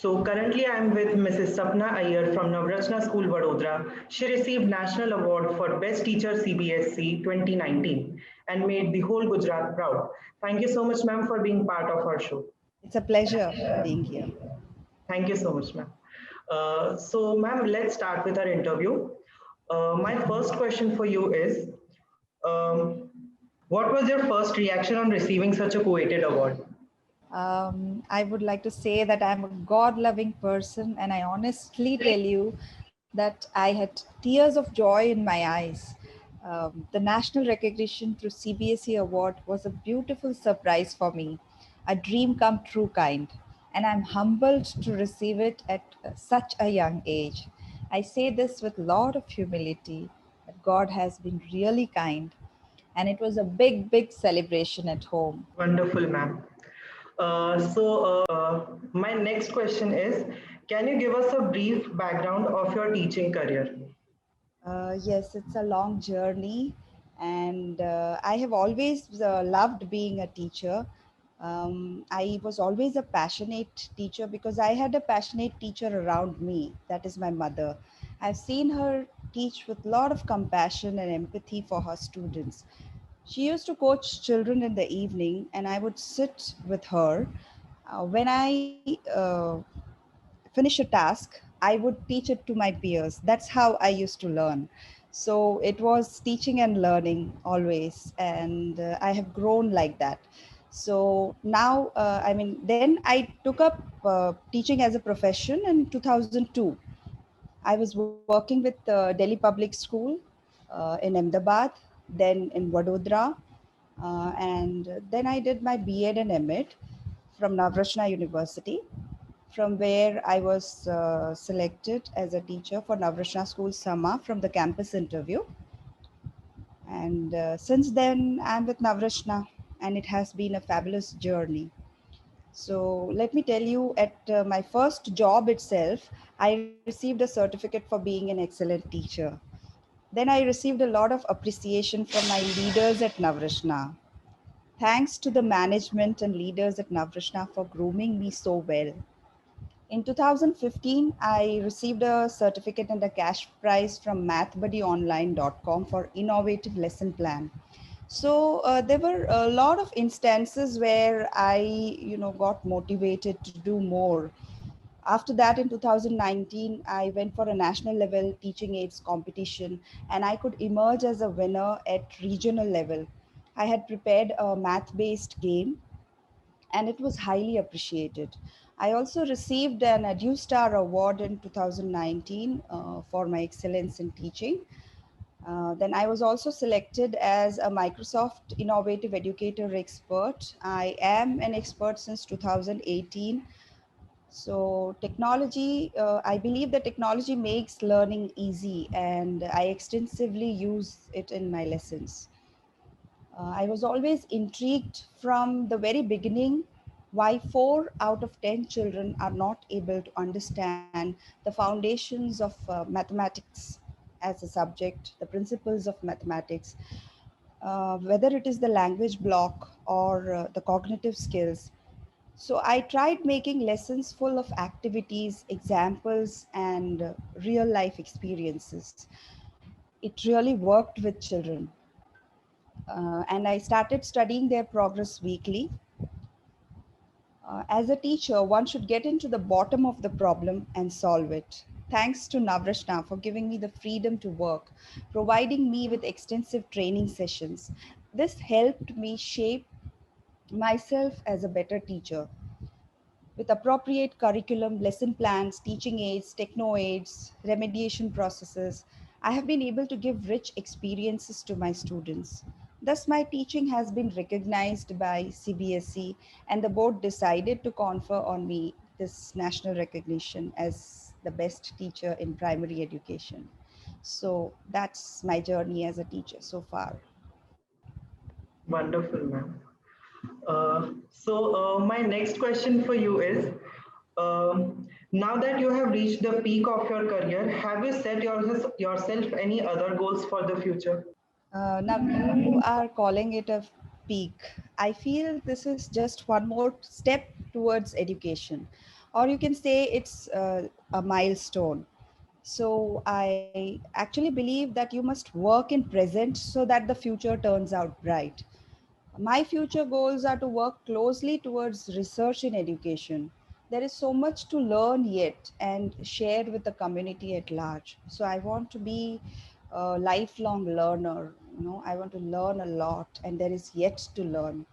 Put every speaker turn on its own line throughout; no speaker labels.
So currently I am with Mrs. Sapna Iyer from Navratna School, Vadodara. She received National Award for Best Teacher CBSE 2019 and made the whole Gujarat proud. Thank you so much, ma'am, for being part of our show.
It's a pleasure being here.
Thank you so much, ma'am. Ma'am, let's start with our interview. My first question for you is, um, what was your first reaction on receiving such a coveted award?
I would like to say that I'm a God loving person, and I honestly tell you that I had tears of joy in my eyes. The national recognition through CBSE award was a beautiful surprise for me, a dream come true kind, and I'm humbled to receive it at such a young age. I say this with a lot of humility that God has been really kind, and it was a big, big celebration at home.
Wonderful, ma'am. My next question is, can you give us a brief background of your teaching career?
Yes, it's a long journey, and I have always loved being a teacher. I was always a passionate teacher because I had a passionate teacher around me. That is my mother. I've seen her teach with a lot of compassion and empathy for her students. She used to coach children in the evening, and I would sit with her. When I finish a task, I would teach it to my peers. That's how I used to learn. So it was teaching and learning always, and I have grown like that. So now, then I took up teaching as a profession in 2002. I was working with Delhi Public School in Ahmedabad, then in Vadodara, and then I did my B.Ed and M.Ed from Navrachna University, from where I was selected as a teacher for Navrachna School Sama from the campus interview. And since then, I'm with Navrachna, and it has been a fabulous journey. So let me tell you, at my first job itself, I received a certificate for being an excellent teacher. Then I received a lot of appreciation from my leaders at Navrachna. Thanks to the management and leaders at Navrachna for grooming me so well. In 2015, I received a certificate and a cash prize from mathbuddyonline.com for innovative lesson plan. So there were a lot of instances where I got motivated to do more. After that, in 2019, I went for a national level teaching aids competition, and I could emerge as a winner at regional level. I had prepared a math-based game, and it was highly appreciated. I also received an EduStar Award in 2019 for my excellence in teaching. Then I was also selected as a Microsoft Innovative Educator Expert. I am an expert since 2018. So technology, I believe that technology makes learning easy, and I extensively use it in my lessons. I was always intrigued from the very beginning why 4 out of 10 children are not able to understand the foundations of mathematics as a subject, the principles of mathematics, whether it is the language block or the cognitive skills. So I tried making lessons full of activities, examples, and real life experiences. It really worked with children. And I started studying their progress weekly. As a teacher, one should get into the bottom of the problem and solve it. Thanks to Navrashna for giving me the freedom to work, providing me with extensive training sessions. This helped me shape myself as a better teacher. With appropriate curriculum, lesson plans, teaching aids, techno aids, remediation processes, I have been able to give rich experiences to my students. Thus, my teaching has been recognized by CBSE, and the board decided to confer on me this national recognition as the best teacher in primary education. So, that's my journey as a teacher so far.
Wonderful, ma'am. My next question for you is, now that you have reached the peak of your career, have you set yourself any other goals for the future?
Now you are calling it a peak. I feel this is just one more step towards education. or you can say it's a milestone. So I actually believe that you must work in present so that the future turns out bright. My future goals are to work closely towards research in education. There is so much to learn yet and share with the community at large. So I want to be a lifelong learner. I want to learn a lot, and there is yet to learn.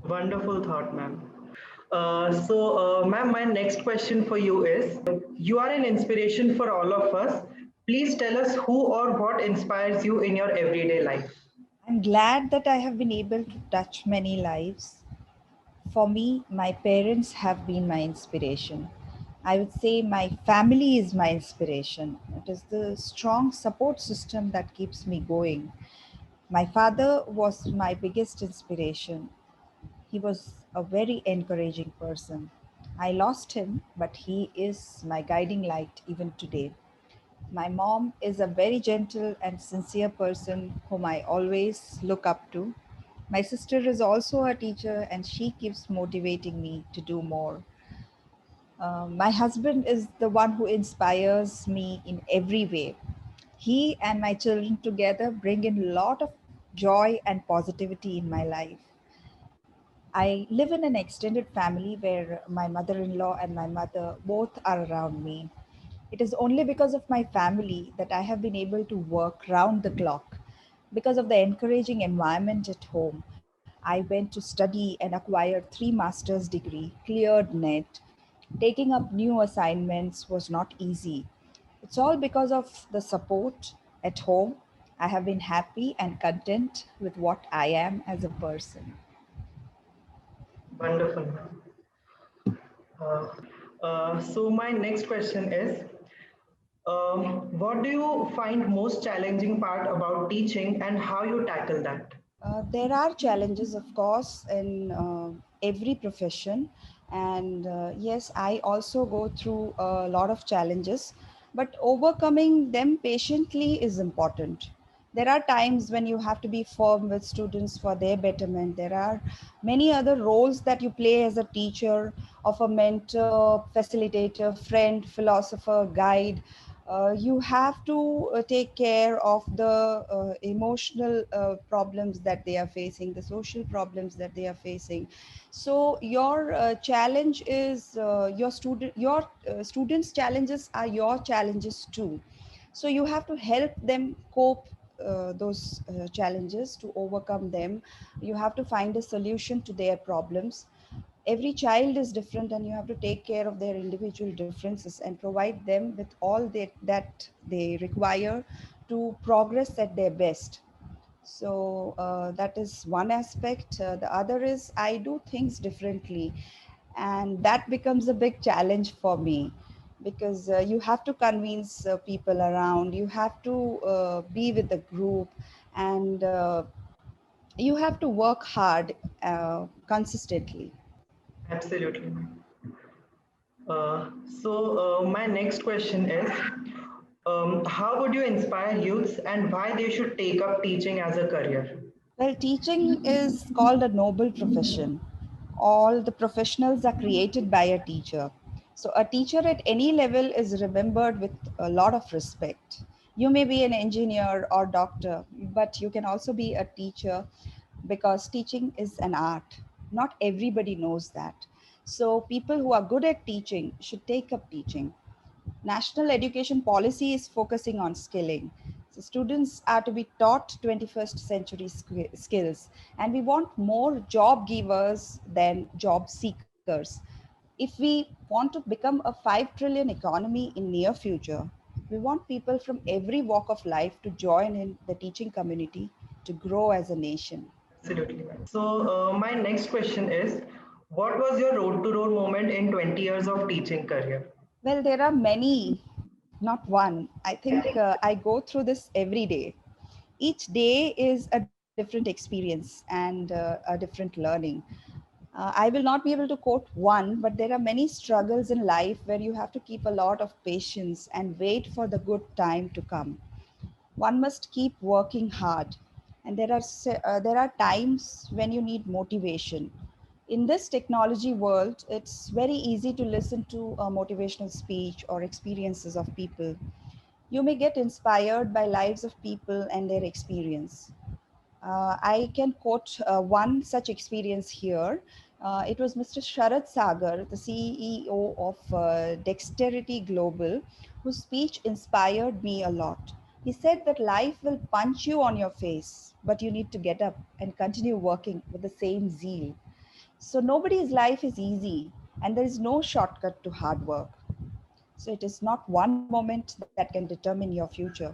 Wonderful thought, ma'am. Ma'am, my next question for you is, you are an inspiration for all of us. Please tell us who or what inspires you in your everyday life.
I'm glad that I have been able to touch many lives. For me, my parents have been my inspiration. I would say my family is my inspiration. It is the strong support system that keeps me going. My father was my biggest inspiration. He was a very encouraging person. I lost him, but he is my guiding light even today. My mom is a very gentle and sincere person whom I always look up to. My sister is also a teacher and she keeps motivating me to do more. My husband is the one who inspires me in every way. He and my children together bring in a lot of joy and positivity in my life. I live in an extended family where my mother in law and my mother both are around me. It is only because of my family that I have been able to work round the clock. Because of the encouraging environment at home, I went to study and acquired 3 master's degree, cleared net. Taking up new assignments was not easy. It's all because of the support at home. I have been happy and content with what I am as a person.
Wonderful, ma'am. My next question is, what do you find most challenging part about teaching and how you tackle that?
There are challenges, of course, in every profession. And yes, I also go through a lot of challenges, but overcoming them patiently is important. There are times when you have to be firm with students for their betterment. There are many other roles that you play as a teacher, of a mentor, facilitator, friend, philosopher, guide. You have to take care of the emotional problems that they are facing, the social problems that they are facing. So your challenge is your students challenges are your challenges too. So you have to help them cope those challenges, to overcome them. You have to find a solution to their problems. Every child is different and you have to take care of their individual differences and provide them with all that they require to progress at their best. So that is one aspect. The other is I do things differently, and that becomes a big challenge for me, because you have to convince people around, you have to be with the group, and you have to work hard consistently.
Absolutely. My next question is, how would you inspire youths and why they should take up teaching as a career?
Well, teaching is called a noble profession. All the professionals are created by a teacher. So, a teacher at any level is remembered with a lot of respect. You may be an engineer or doctor, but you can also be a teacher, because teaching is an art. Not everybody knows that. So, people who are good at teaching should take up teaching. National education policy is focusing on skilling. So students are to be taught 21st century skills, and we want more job givers than job seekers. If we want to become a 5 trillion economy in near future, we want people from every walk of life to join in the teaching community to grow as a nation.
Absolutely. My next question is, what was your road to road moment in 20 years of teaching career?
Well, there are many, not one. I think I go through this every day. Each day is a different experience and a different learning. I will not be able to quote one, but there are many struggles in life where you have to keep a lot of patience and wait for the good time to come. One must keep working hard, and there are times when you need motivation. In this technology world, it's very easy to listen to a motivational speech or experiences of people. You may get inspired by lives of people and their experience. I can quote one such experience here. It was Mr. Sharad Sagar, the CEO of Dexterity Global, whose speech inspired me a lot. He said that life will punch you on your face, but you need to get up and continue working with the same zeal. So nobody's life is easy, and there is no shortcut to hard work. So it is not one moment that can determine your future.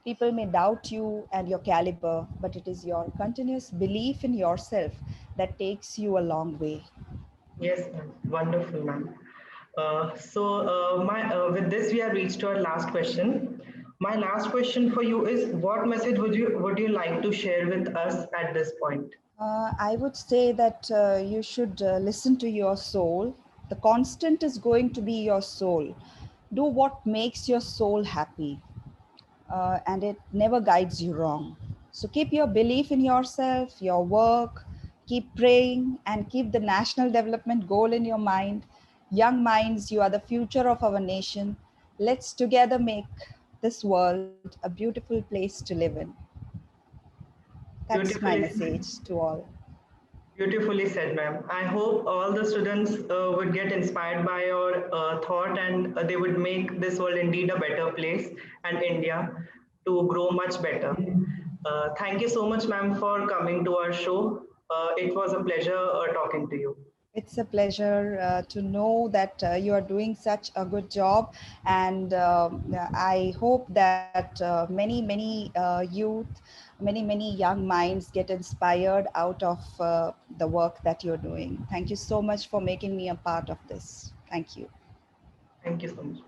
People may doubt you and your caliber, but it is your continuous belief in yourself that takes you a long way.
Yes, ma'am. Wonderful, ma'am. With this, we have reached our last question. My last question for you is, what message would you like to share with us at this point?
I would say that you should listen to your soul. The constant is going to be your soul. Do what makes your soul happy, and it never guides you wrong. So keep your belief in yourself, your work, keep praying, and keep the national development goal in your mind. Young minds, you are the future of our nation. Let's together make this world a beautiful place to live in. That's my
Beautifully,
message to all.
beautifully said, ma'am. I hope all the students would get inspired by your thought, and they would make this world indeed a better place and India to grow much better. Thank you so much, ma'am, for coming to our show. It was a pleasure talking to you.
It's a pleasure to know that you are doing such a good job, and I hope that many youth, many young minds get inspired out of the work that you're doing. Thank you so much for making me a part of this. Thank you.
Thank you so much.